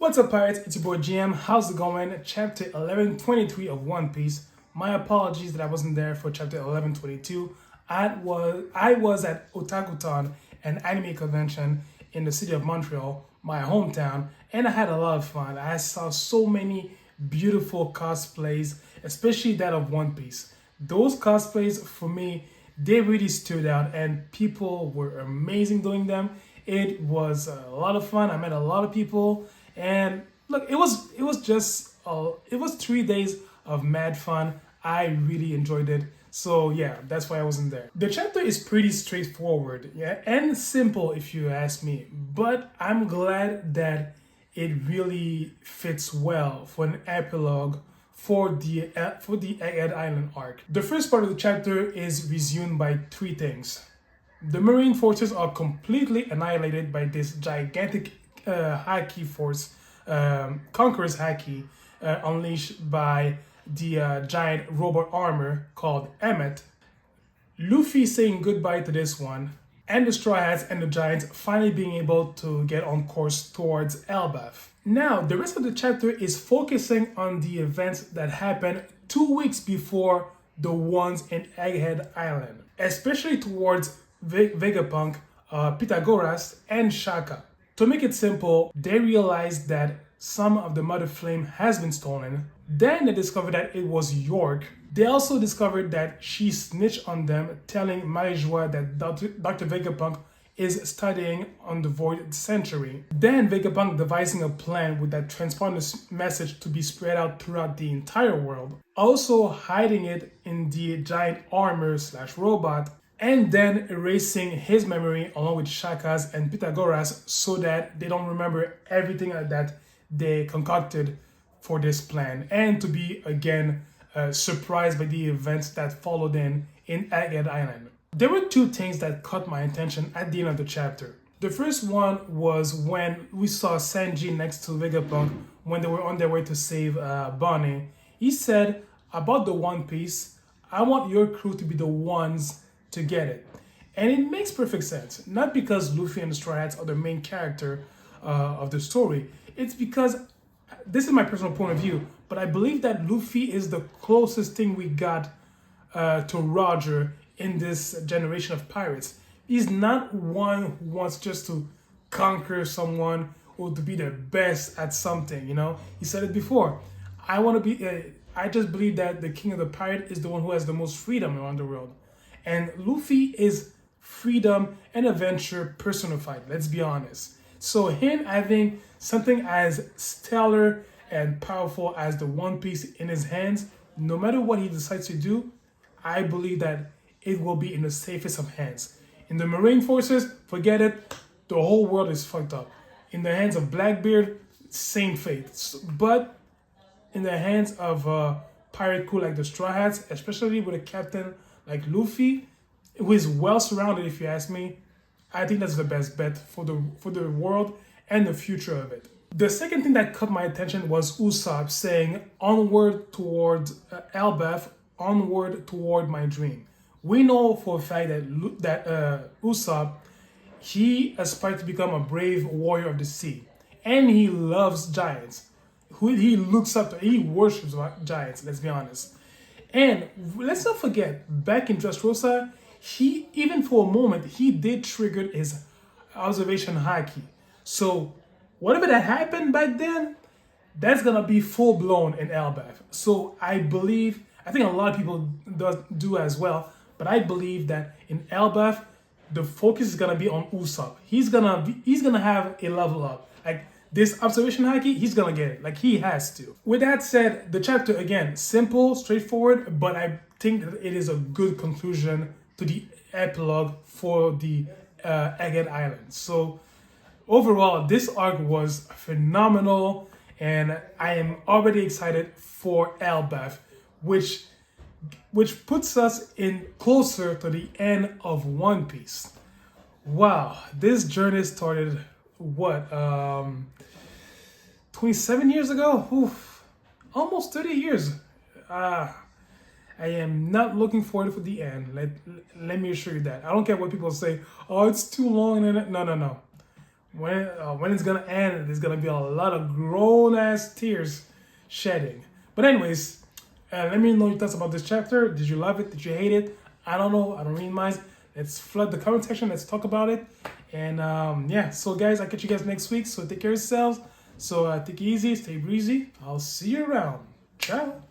What's up, pirates? It's your boy GM. How's it going? Chapter 1123 of One Piece. My apologies that I wasn't there for chapter 1122. I was at Otakuton, an anime convention in the city of Montreal, my hometown, and I had a lot of fun. I saw so many beautiful cosplays, especially that of One Piece. Those cosplays, for me, they really stood out, and people were amazing doing them. It was a lot of fun. I met a lot of people, and look, it was 3 days of mad fun. I really enjoyed it. So yeah, that's why I wasn't there. The chapter is pretty straightforward, yeah, and simple if you ask me. But I'm glad that it really fits well for an epilogue for the Egghead Island arc. The first part of the chapter is resumed by three things. The marine forces are completely annihilated by this gigantic haki force, Conqueror's haki, unleashed by the giant robot armor called Emmet. Luffy saying goodbye to this one, and the Straw Hats and the Giants finally being able to get on course towards Elbaf. Now, the rest of the chapter is focusing on the events that happened 2 weeks before the ones in Egghead Island, especially towards Vegapunk, Pythagoras, and Shaka. To make it simple, they realized that some of the Mother Flame has been stolen. Then they discovered that it was York. They also discovered that she snitched on them, telling Marie-Joie that Dr. Vegapunk is studying on the Void Century. Then Vegapunk devising a plan with that transponder message to be spread out throughout the entire world. Also hiding it in the giant armor / robot, and then erasing his memory along with Shaka's and Pythagoras so that they don't remember everything that they concocted for this plan, and to be again surprised by the events that followed in Egghead Island. There were two things that caught my attention at the end of the chapter. The first one was when we saw Sanji next to Vegapunk when they were on their way to save Bonnie. He said, about the One Piece, I want your crew to be the ones to get it. And it makes perfect sense. Not because Luffy and the Straw Hats are the main character of the story. It's because, this is my personal point of view, but I believe that Luffy is the closest thing we got to Roger in this generation of pirates. He's not one who wants just to conquer someone or to be the best at something, you know? He said it before. I just believe that the king of the pirate is the one who has the most freedom around the world. And Luffy is freedom and adventure personified, let's be honest. So him having something as stellar and powerful as the One Piece in his hands, no matter what he decides to do, I believe that it will be in the safest of hands. In the Marine Forces, forget it, the whole world is fucked up. In the hands of Blackbeard, same fate. But in the hands of a pirate crew like the Straw Hats, especially with a captain like Luffy, who is well surrounded, if you ask me, I think that's the best bet for the world and the future of it. The second thing that caught my attention was Usopp saying, onward towards Elbaf, onward toward my dream. We know for a fact that Usopp, he aspired to become a brave warrior of the sea. And he loves giants. He looks up to, he worships giants, let's be honest. And let's not forget, back in Dressrosa, he, even for a moment, he did trigger his observation haki. So whatever that happened back then, that's gonna be full blown in Elbaf. So I think a lot of people do as well, but I believe that in Elbaf, the focus is gonna be on Usopp. He's gonna have a level up. Like this observation haki, he's gonna get it. Like he has to. With that said, the chapter again, simple, straightforward, but I think that it is a good conclusion to the epilogue for the Egghead Island. So overall, this arc was phenomenal, and I am already excited for Elbaf, which puts us in closer to the end of One Piece. Wow, this journey started what 27 years ago? Oof, almost 30 years. I am not looking forward for the end. Let me assure you that. I don't care what people say. Oh, it's too long. No. when it's gonna end, there's gonna be a lot of grown ass tears shedding. But anyways, let me know your thoughts about this chapter. Did you love it? Did you hate it? I don't know. I don't read minds. Let's flood the comment section. Let's talk about it. And yeah, so guys, I'll catch you guys next week. So take care of yourselves. So take it easy, stay breezy. I'll see you around. Ciao.